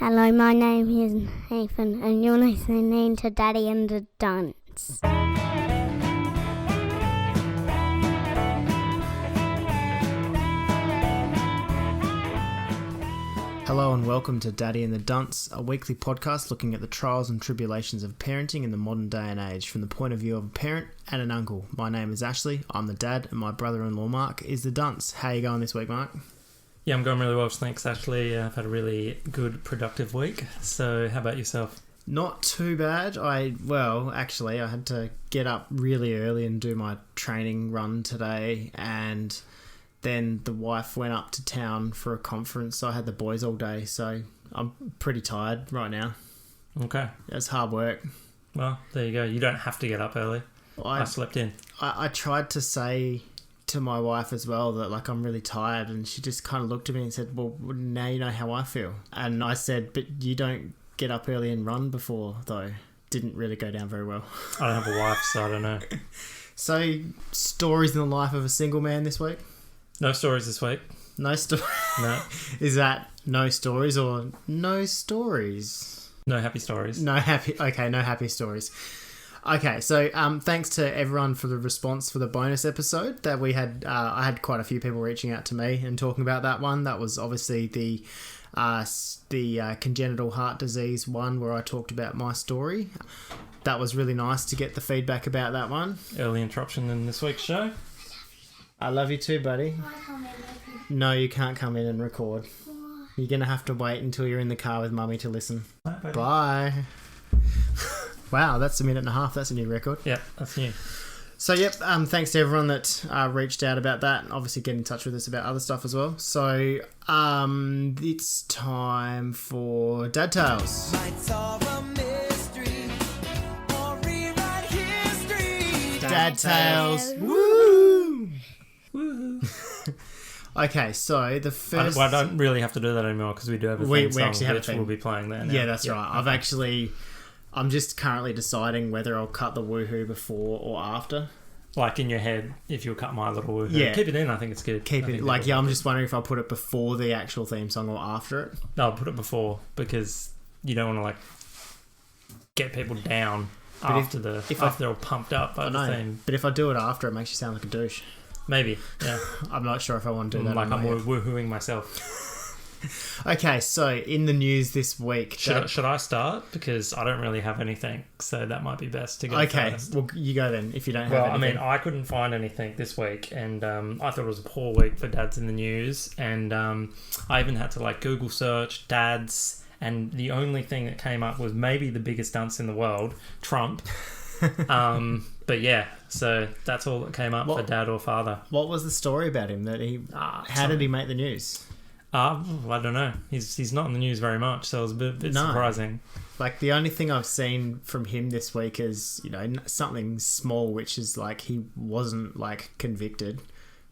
Hello, my name is Nathan, and you're listening to Daddy and the Dunce. Hello and welcome to Daddy and the Dunce, a weekly podcast looking at the trials and tribulations of parenting in the modern day and age from the point of view of a parent and an uncle. My name is Ashley, I'm the dad, and my brother-in-law Mark is the dunce. How you going this week, Mark? Yeah, I'm going really well, thanks, Ashley. I've had a really good, productive week. So how about yourself? Not too bad. I had to get up really early and do my training run today, and then the wife went up to town for a conference, so I had the boys all day, so I'm pretty tired right now. Okay. It's hard work. Well, there you go. You don't have to get up early. I slept in. I tried to say to my wife as well that I'm really tired, and she just kind of looked at me and said, well, now you know how I feel. And I said, but you don't get up early and run before, though. Didn't really go down very well. I don't have a wife, so I don't know. So, stories in the life of a single man this week? No stories this week. No stories? No. Is that no stories or no stories? No happy stories. No happy stories. Okay, so thanks to everyone for the response for the bonus episode that we had. I had quite a few people reaching out to me and talking about that one. That was obviously the congenital heart disease one where I talked about my story. That was really nice to get the feedback about that one. Early interruption in this week's show. I love you too, buddy. No, you can't come in and record. You're going to have to wait until you're in the car with Mummy to listen. Bye. Wow, that's a minute and a half. That's a new record. Yep, that's new. So, thanks to everyone that reached out about that. Obviously, get in touch with us about other stuff as well. So, it's time for Dad Tales. Dad Tales. Woo! Woo! Okay, so the first... I don't really have to do that anymore because we do have a theme song, actually have which a theme. we'll be playing there now. Yeah, that's right. I'm just currently deciding whether I'll cut the woohoo before or after. Like in your head, if you'll cut my little woohoo. Yeah. Keep it in, I think it's good. I'm just wondering if I'll put it before the actual theme song or after it. No, I'll put it before because you don't want to get people down after they're all pumped up by the theme. But if I do it after, it makes you sound like a douche. Maybe, yeah. I'm not sure if I want to do that. I'm woohooing myself. Okay, so in the news this week... Should I start? Because I don't really have anything, so that might be best to go first. Well, you go then, if you don't have anything. I couldn't find anything this week, and I thought it was a poor week for dads in the news, and I even had to Google search dads, and the only thing that came up was maybe the biggest dunce in the world, Trump. But yeah, so that's all that came up for dad or father. What was the story about him that he... how did he make the news? I don't know. He's not in the news very much, so it was a bit surprising. The only thing I've seen from him this week is, something small, which is he wasn't convicted,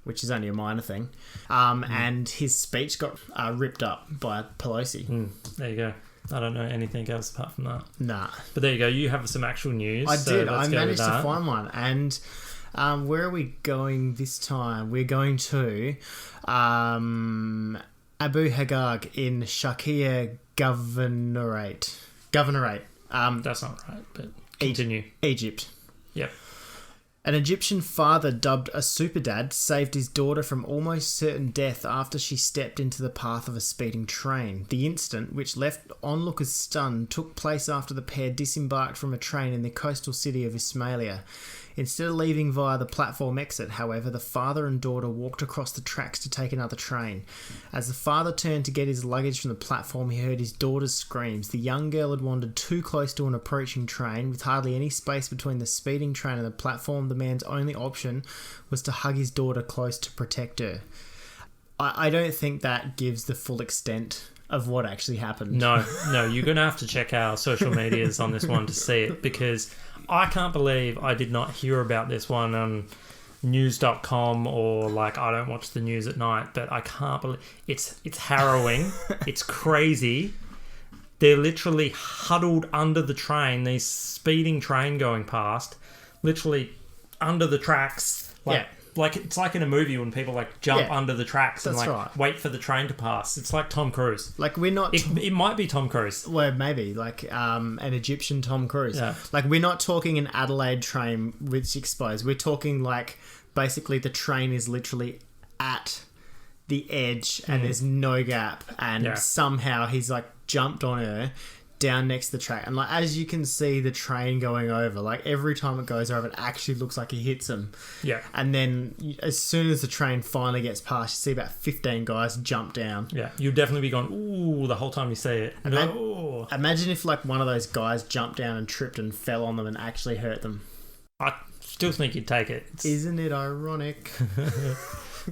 which is only a minor thing. And his speech got ripped up by Pelosi. There you go. I don't know anything else apart from that. Nah. But there you go. You have some actual news. I did. I managed to find one. And where are we going this time? We're going to Abu Hagag in Sharqiya Governorate. That's not right, but continue. Egypt. Yep. An Egyptian father dubbed a super dad saved his daughter from almost certain death after she stepped into the path of a speeding train. The incident, which left onlookers stunned, took place after the pair disembarked from a train in the coastal city of Ismailia. Instead of leaving via the platform exit, however, the father and daughter walked across the tracks to take another train. As the father turned to get his luggage from the platform, he heard his daughter's screams. The young girl had wandered too close to an approaching train. With hardly any space between the speeding train and the platform, the man's only option was to hug his daughter close to protect her. I don't think that gives the full extent of what actually happened. No, you're going to have to check our social medias on this one to see it, because I can't believe I did not hear about this one on news.com or I don't watch the news at night, but I can't believe it's harrowing. It's crazy. They're literally huddled under the train, these speeding train going past, literally under the tracks, like it's like in a movie when people like jump under the tracks and That's like right. wait for the train to pass. It's like Tom Cruise. Like we're not. It might be Tom Cruise. Well, maybe like an Egyptian Tom Cruise. Yeah. Like we're not talking an Adelaide train which explodes. We're talking like basically the train is literally at the edge and there's no gap, and somehow he's like jumped on her down next to the track, and like as you can see the train going over, like every time it goes over it actually looks like he hits him. Yeah. And then as soon as the train finally gets past, you see about 15 guys jump down. Yeah, you'll definitely be going ooh the whole time you see it. Imagine if like one of those guys jumped down and tripped and fell on them and actually hurt them. I still think you'd take it. Isn't it ironic?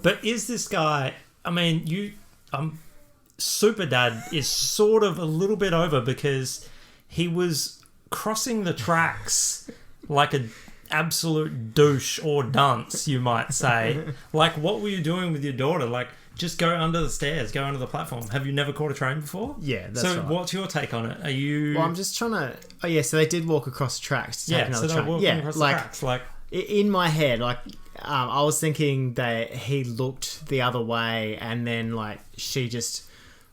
But is this guy, I mean, Super Dad is sort of a little bit over because he was crossing the tracks like an absolute douche or dunce, you might say. Like, what were you doing with your daughter? Like, just go under the stairs, go under the platform. Have you never caught a train before? Yeah, that's so right. what's your take on it? Are you... Well, I'm just trying to... Oh, yeah, so they did walk across the tracks to take another train. Across the tracks. Like, in my head, like, I was thinking that he looked the other way and then, like, she just...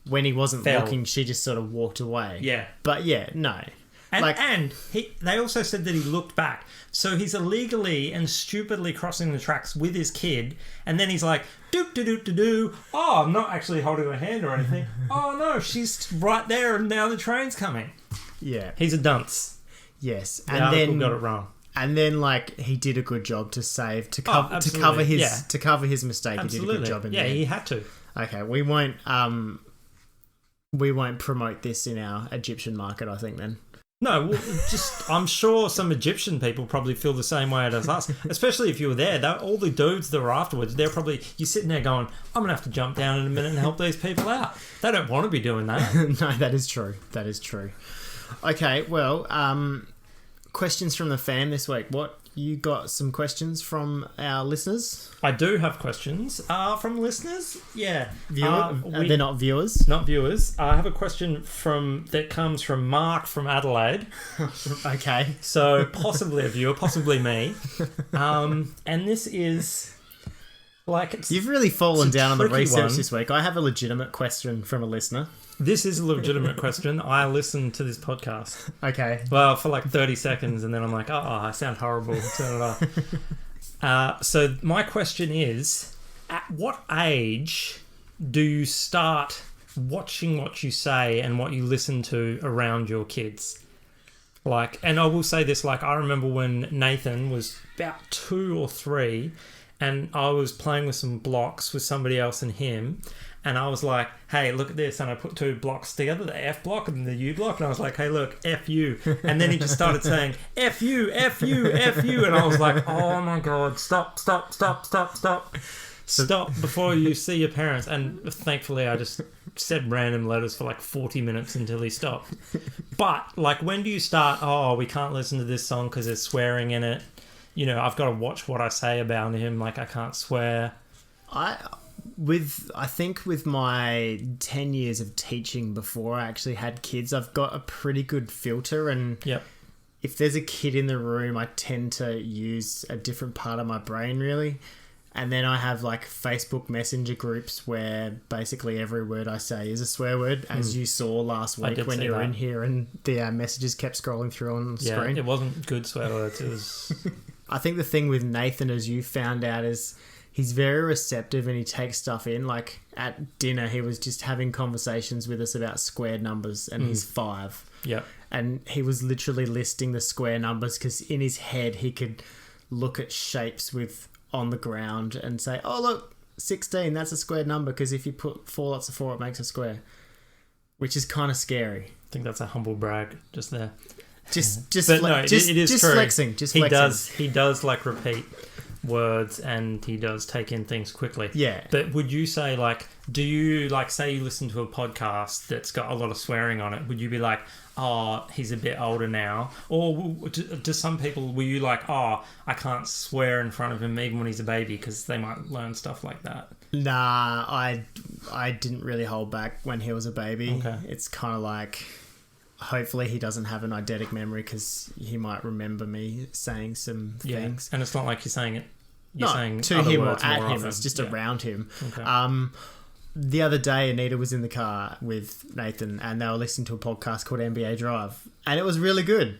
When he wasn't looking, she just sort of walked away. Yeah. But, yeah, no. And they also said that he looked back. So he's illegally and stupidly crossing the tracks with his kid, and then he's like, doop-de-doop-de-doo. Oh, I'm not actually holding her hand or anything. Oh, no, she's right there, and now the train's coming. Yeah. He's a dunce. Yes. The article got it wrong. And then, like, he did a good job to cover his mistake. Absolutely. He did a good job in there. Yeah, he had to. Okay, we won't promote this in our Egyptian market, I think, then. No, well, just I'm sure some Egyptian people probably feel the same way as us, especially if you were there. All the dudes that were afterwards, you're sitting there going, I'm going to have to jump down in a minute and help these people out. They don't want to be doing that. No, that is true. That is true. Okay, well, questions from the fam this week. What, you got some questions from our listeners? I do have questions from listeners. Yeah. They're not viewers? Not viewers. I have a question that comes from Mark from Adelaide. Okay. So possibly a viewer, possibly me. And this is like... You've really fallen down on the research one. this week. I have a legitimate question from a listener. This is a legitimate question. I listened to this podcast. Okay. Well, for like 30 seconds, and then I'm like, oh, I sound horrible. So my question is, at what age do you start watching what you say and what you listen to around your kids? Like, and I will say this, like, I remember when Nathan was about 2 or 3, and I was playing with some blocks with somebody else and him, and I was like, hey, look at this. And I put 2 blocks together, the F block and the U block. And I was like, hey, look, F you. And then he just started saying, F you, F you, F you. And I was like, oh, my God, stop. Stop before you see your parents. And thankfully, I just said random letters for like 40 minutes until he stopped. But, like, when do you start, oh, we can't listen to this song because there's swearing in it. You know, I've got to watch what I say about him. Like, I can't swear. I think with my 10 years of teaching before I actually had kids, I've got a pretty good filter, and if there's a kid in the room, I tend to use a different part of my brain, really. And then I have like Facebook Messenger groups where basically every word I say is a swear word, as you saw last week when you were in here and the messages kept scrolling through on the screen. It wasn't good swear words. It was... I think the thing with Nathan, as you found out, is he's very receptive and he takes stuff in. Like at dinner, he was just having conversations with us about squared numbers, and he's 5. Yep. And he was literally listing the square numbers because in his head he could look at shapes on the ground and say, oh, look, 16, that's a squared number, because if you put 4 lots of 4, it makes a square, which is kind of scary. I think that's a humble brag just there. It is true. Flexing. He does like repeat words, and he does take in things quickly. Yeah. But would you say, like, do you, like, say you listen to a podcast that's got a lot of swearing on it, would you be like, oh, he's a bit older now? Or to some people, were you like, oh, I can't swear in front of him even when he's a baby because they might learn stuff like that? Nah, I didn't really hold back when he was a baby. Okay. It's kind of like, hopefully he doesn't have an eidetic memory because he might remember me saying some things. And it's not like you're saying it You're Not saying to other him or words at more him, often. it's just Yeah. around him. Okay. The other day, Anita was in the car with Nathan and they were listening to a podcast called NBA Drive. And it was really good.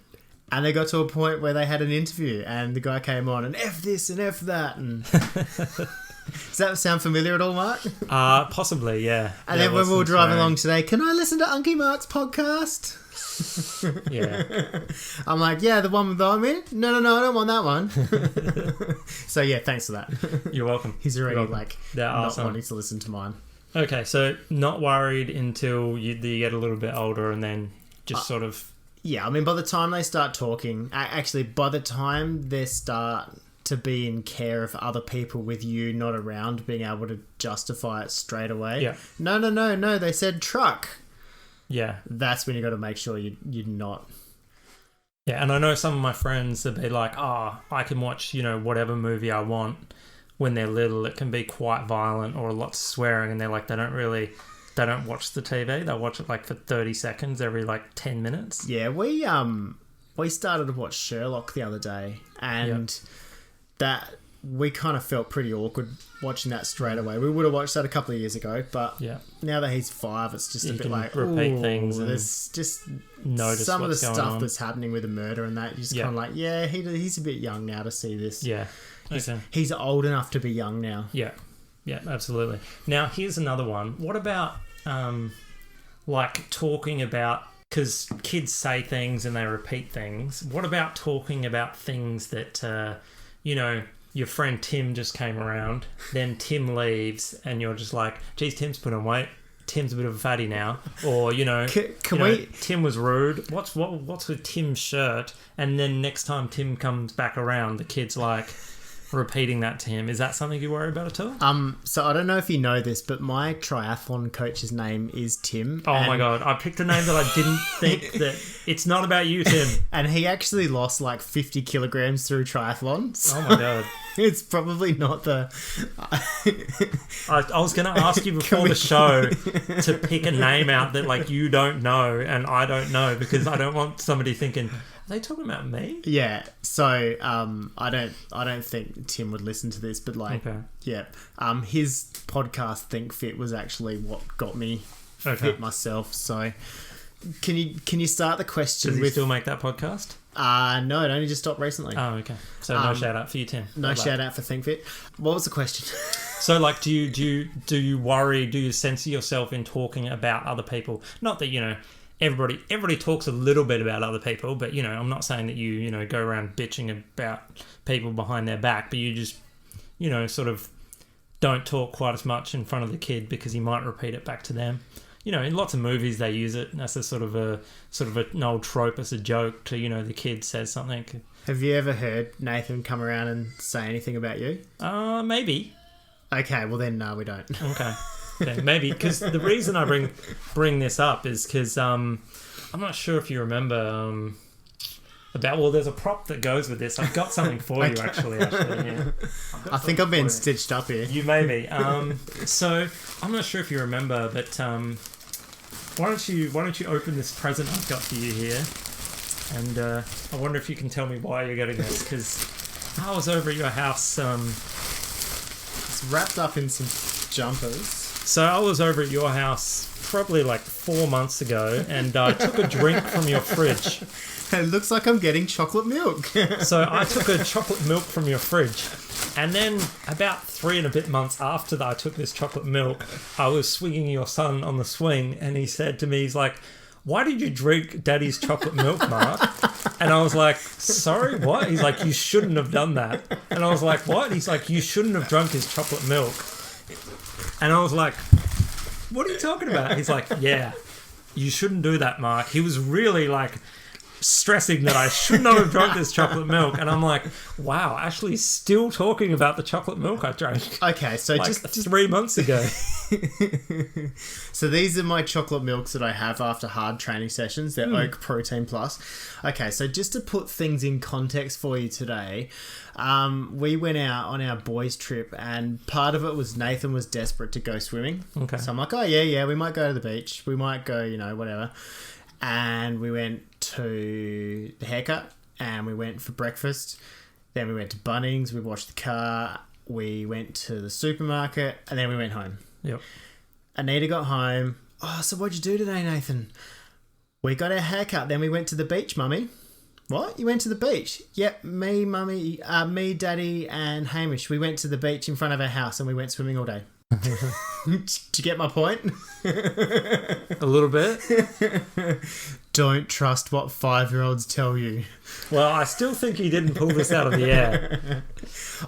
And they got to a point where they had an interview and the guy came on and F this and F that. And does that sound familiar at all, Mark? Possibly, yeah. And Yeah, then when we were some driving swearing. along today, can I listen to Unky Mark's podcast? Yeah. I'm like, yeah, the one with the I'm in? No, I don't want that one. So yeah, thanks for that. You're welcome. He's already You're welcome. like There are not some. wanting to listen to mine. Okay, so not worried until you get a little bit older and then just sort of... Yeah, I mean, by the time they start talking, actually, by the time they start to be in care of other people with you not around, being able to justify it straight away. Yeah. No, they said truck. Yeah. That's when you got to make sure you're not. Yeah, and I know some of my friends that be like, I can watch, whatever movie I want when they're little. It can be quite violent or a lot of swearing, and they're like, they don't watch the TV. They'll watch it like for 30 seconds every like 10 minutes. Yeah, we started to watch Sherlock the other day, and that we kind of felt pretty awkward watching that straight away. We would have watched that a couple of years ago, but now that he's 5, it's just a You bit can like repeat things and there's just notice some of the what's going stuff on. that's happening with the murder and that. You're just kind of like, yeah, he's a bit young now to see this. Yeah. Okay. He's old enough to be young now. Yeah. Yeah, absolutely. Now, here's another one. What about, like, talking about... Because kids say things and they repeat things. What about talking about things that, your friend Tim just came around, then Tim leaves, and you're just like, geez, Tim's put on weight. Tim's a bit of a fatty now. Or, Tim was rude. What's with Tim's shirt? And then next time Tim comes back around, the kid's like... repeating that to him. Is that something you worry about at all? So I don't know if you know this, but my triathlon coach's name is Tim. Oh my god, I picked a name that I didn't think that... It's not about you, Tim. And he actually lost like 50 kilograms through triathlon. So Oh my god. it's probably not the... I was going to ask you before the show to pick a name out that like you don't know and I don't know, because I don't want somebody thinking... Are they talking about me? Yeah, so I don't think Tim would listen to this, but like, his podcast Think Fit was actually what got me fit myself. So can you start the question Does he with? still make that podcast? No, it only just stopped recently. Oh, okay. So no shout out for you, Tim. No shout out for Think Fit. What was the question? So like, do you worry? Do you censor yourself in talking about other people? Not that everybody talks a little bit about other people, but I'm not saying that you go around bitching about people behind their back, but you just sort of don't talk quite as much in front of the kid because he might repeat it back to them. In lots of movies they use it as a sort of an old trope, as a joke to the kid says something. Have you ever heard Nathan come around and say anything about you? Maybe. Okay, well then no, we don't. Okay. Yeah, maybe, because the reason I bring this up is because I'm not sure if you remember there's a prop that goes with this. I've got something for you actually. Yeah. I think I'm being stitched up here. You may be. So I'm not sure if you remember, but why don't you open this present I've got for you here, and I wonder if you can tell me why you're getting this, because I was over at your house. It's wrapped up in some jumpers. So I was over at your house probably like 4 months ago, and I took a drink from your fridge. It looks like I'm getting chocolate milk. So I took a chocolate milk from your fridge, and then about 3 and a bit months after that I took this chocolate milk, I was swinging your son on the swing, and he said to me, he's like, "Why did you drink Daddy's chocolate milk, Mark?" And I was like, "Sorry, what?" He's like, "You shouldn't have done that." And I was like, "What?" He's like, "You shouldn't have drunk his chocolate milk." And I was like, "What are you talking about?" He's like, "Yeah, you shouldn't do that, Mark." He was really like stressing that I should not have drunk this chocolate milk. And I'm like, wow, Ashley's still talking about the chocolate milk I drank. Okay, so like just 3 months ago. So these are my chocolate milks that I have after hard training sessions. They're Oak Protein Plus. Okay, so just to put things in context for you today, we went out on our boys' trip, and part of it was Nathan was desperate to go swimming. Okay. So I'm like, oh yeah, we might go to the beach. We might go, whatever. And we went to the haircut, and we went for breakfast. Then we went to Bunnings, we washed the car, we went to the supermarket, and then we went home. Yep. Anita got home. Oh, so what'd you do today, Nathan? We got our haircut. Then we went to the beach, Mummy. What? You went to the beach? Yep, me, Mummy, me, Daddy, and Hamish. We went to the beach in front of our house and we went swimming all day. Did you get my point? A little bit. Don't trust what 5-year-olds tell you. Well, I still think you didn't pull this out of the air.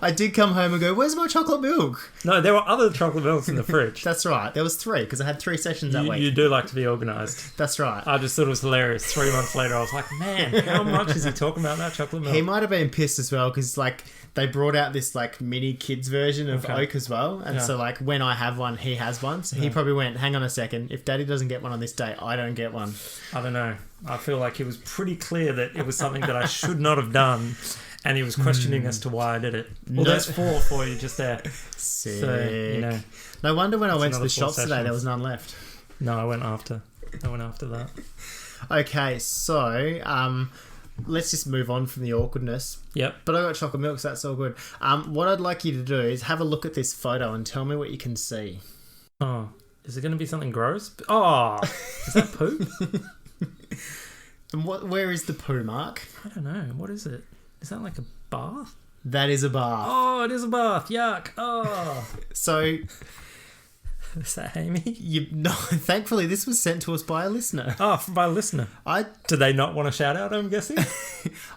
I did come home and go, where's my chocolate milk? No, there were other chocolate milks in the fridge. That's right. There was 3 because I had 3 sessions that week. You do like to be organised. That's right. I just thought it was hilarious. 3 months later, I was like, man, how much is he talking about that chocolate milk? He might have been pissed as well because like they brought out this like mini kids version of Oak as well. And so like when I have one, he has one. So he probably went, hang on a second. If Daddy doesn't get one on this day, I don't get one. I don't know. I feel like it was pretty clear that it was something that I should not have done. And he was questioning as to why I did it. Well, there's 4 for you just there. Sick. So, you know. No wonder when I went to the 4 shops today, sessions. there was none left. No, I went after that. Okay, so let's just move on from the awkwardness. Yep. But I got chocolate milk, so that's all good. What I'd like you to do is have a look at this photo and tell me what you can see. Oh, is it going to be something gross? Oh, is that poop? And where is the poo, Mark? I don't know. What is it? Is that like a bath? That is a bath. Oh, it is a bath. Yuck. Oh. So, Is that Amy? no, thankfully this was sent to us by a listener. Oh, by a listener. Do they not want a shout out, I'm guessing?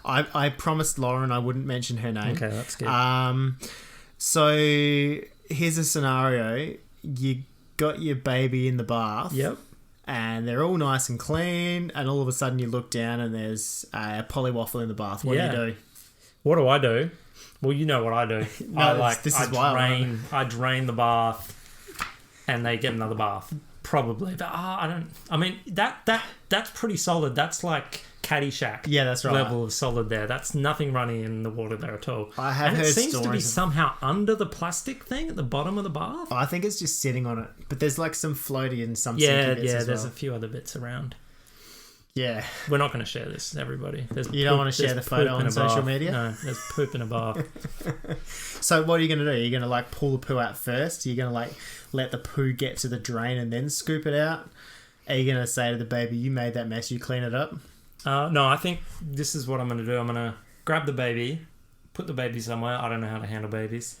I promised Lauren I wouldn't mention her name. Okay, that's good. So here's a scenario. You got your baby in the bath. Yep. And they're all nice and clean, and all of a sudden you look down and there's a polywaffle in the bath. What do you do? What do I do? Well, you know what I do. I drain the bath, and they get another bath. Probably, but I don't. I mean that's pretty solid. That's like Caddyshack. Yeah, that's right. Level of solid there. That's nothing running in the water there at all. I have heard it seems to be stories somehow under the plastic thing at the bottom of the bath. I think it's just sitting on it, but there's like some floaty and some Yeah, sinky bits as there's well. a few other bits around. Yeah. We're not going to share this, everybody. You don't want to share the photo on social media? No, there's poop in a bath. So what are you going to do? Are you going to like pull the poo out first? Are you going to like let the poo get to the drain and then scoop it out? Are you going to say to the baby, you made that mess, you clean it up? No, I think this is what I'm going to do. I'm going to grab the baby, put the baby somewhere. I don't know how to handle babies.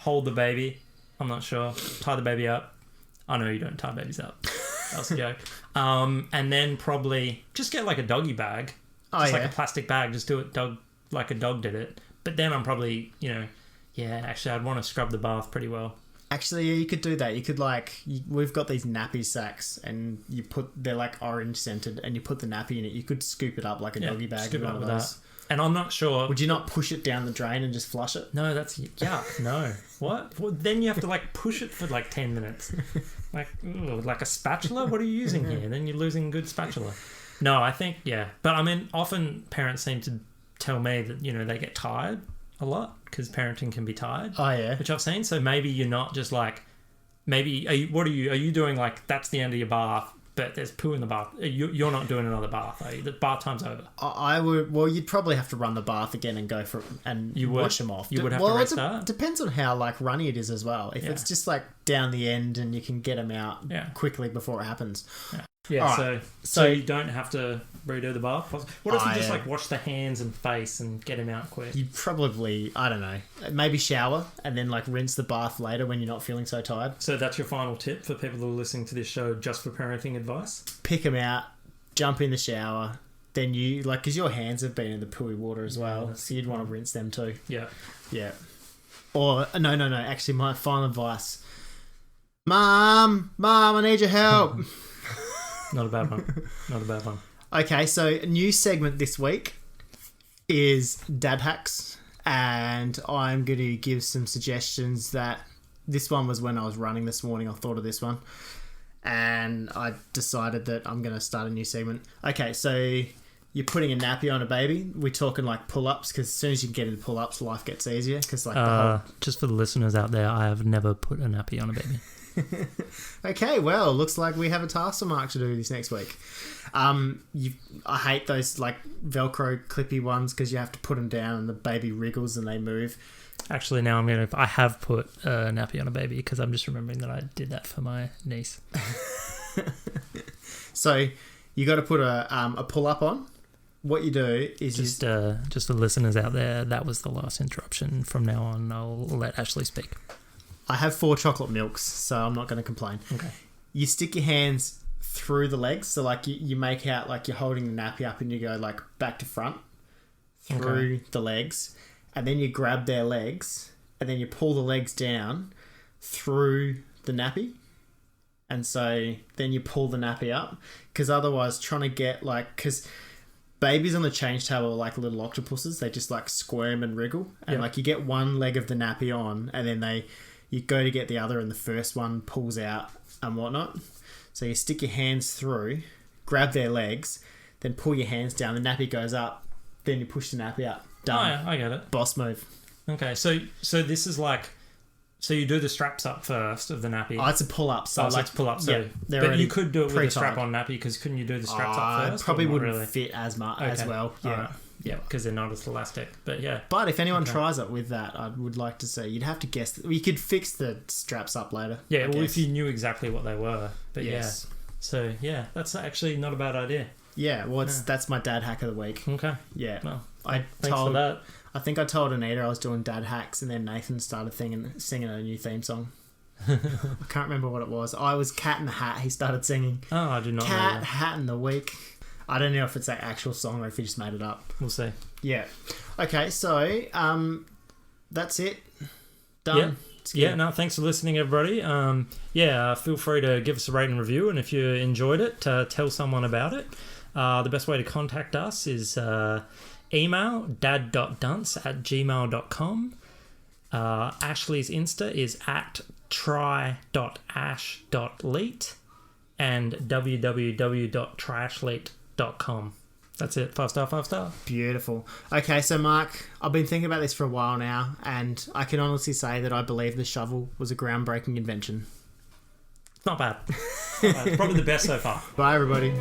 Hold the baby. I'm not sure. Tie the baby up. I know you don't tie babies up. That was a joke. And then probably just get like a doggy bag. Like a plastic bag. Just do it like a dog did it. But then I'm probably, actually I'd want to scrub the bath pretty well. Actually, yeah, you could do that. You could we've got these nappy sacks and they're like orange scented and you put the nappy in it. You could scoop it up like a doggy bag. Scoop it up with those. that. And I'm not sure. Would you not push it down the drain and just flush it? No, that's yuck. No. What? Well, then you have to like push it for like 10 minutes. Like a spatula? What are you using here? Then you're losing good spatula. No, I think, yeah. But I mean, often parents seem to tell me that, they get tired a lot because parenting can be tired. Oh, yeah. Which I've seen. So maybe you're not just like, are you doing like, that's the end of your bath, but there's poo in the bath. You're not doing another bath, are you? The bath time's over. I would. Well, you'd probably have to run the bath again and go for it and wash them off. You would have to restart. Depends on how like runny it is as well. If it's just like down the end and you can get them out quickly before it happens. Yeah. Right. So you don't have to redo the bath. What if you just like wash the hands and face and get him out quick? You'd probably, I don't know, maybe shower and then like rinse the bath later when you're not feeling so tired. So that's your final tip for people who are listening to this show just for parenting advice? Pick them out, jump in the shower, then you, like, because your hands have been in the pooey water as well, so you'd want to rinse them too. Yeah. Yeah. Or, no, actually my final advice. Mom, I need your help. Not a bad one. Okay, so a new segment this week is Dad Hacks, and I'm going to give some suggestions that this one was when I was running this morning. I thought of this one, and I decided that I'm going to start a new segment. Okay, so you're putting a nappy on a baby. We're talking like pull-ups, because as soon as you get into pull-ups, life gets easier. Because like just for the listeners out there, I have never put a nappy on a baby. Okay, well, looks like we have a task for Mark to do this next week. I hate those like Velcro clippy ones because you have to put them down and the baby wriggles and they move. Actually, now I have put a nappy on a baby because I'm just remembering that I did that for my niece. So you got to put a pull up on. What you do is just the listeners out there, that was the last interruption. From now on, I'll let Ashley speak. I have 4 chocolate milks, so I'm not going to complain. Okay. You stick your hands through the legs, so like you make out like you're holding the nappy up and you go like back to front through the legs, and then you grab their legs and then you pull the legs down through the nappy, and so then you pull the nappy up, because otherwise trying to get like, because babies on the change table are like little octopuses, they just like squirm and wriggle, and like you get one leg of the nappy on and then you go to get the other and the first one pulls out and whatnot. So you stick your hands through, grab their legs, then pull your hands down, the nappy goes up, then you push the nappy up. Done. Oh, yeah, I get it. Boss move. Okay, so this is like, so you do the straps up first of the nappy. Oh, it's a pull up. So it's pull up. So, yeah, but you could do it with a strap on nappy, because couldn't you do the straps up first? Probably wouldn't really fit as much as well. Yeah. Right. Yeah, because they're not as elastic. But yeah. But if anyone tries it with that, I would like to see. You'd have to guess. You could fix the straps up later. Yeah, well, if you knew exactly what they were. But yes. Yeah. So yeah, that's actually not a bad idea. Yeah, well, that's my dad hack of the week. Okay. Yeah. Well, thanks for that. I think I told Anita I was doing dad hacks, and then Nathan started singing a new theme song. I can't remember what it was. I was Cat in the Hat. He started singing. Oh, I do not know. Cat Hat in the Week. I don't know if it's an actual song or if he just made it up. We'll see. Yeah. Okay, so that's it. Done. Yeah, no, thanks for listening, everybody. Feel free to give us a rating and review, and if you enjoyed it, tell someone about it. The best way to contact us is email dad.dunce@gmail.com. Ashley's Insta is @try.ash.leet and www.tryashleet.com. That's it. 5-star, 5-star. Beautiful. Okay, so Mark, I've been thinking about this for a while now, and I can honestly say that I believe the shovel was a groundbreaking invention. Not bad. It's probably the best so far. Bye, everybody.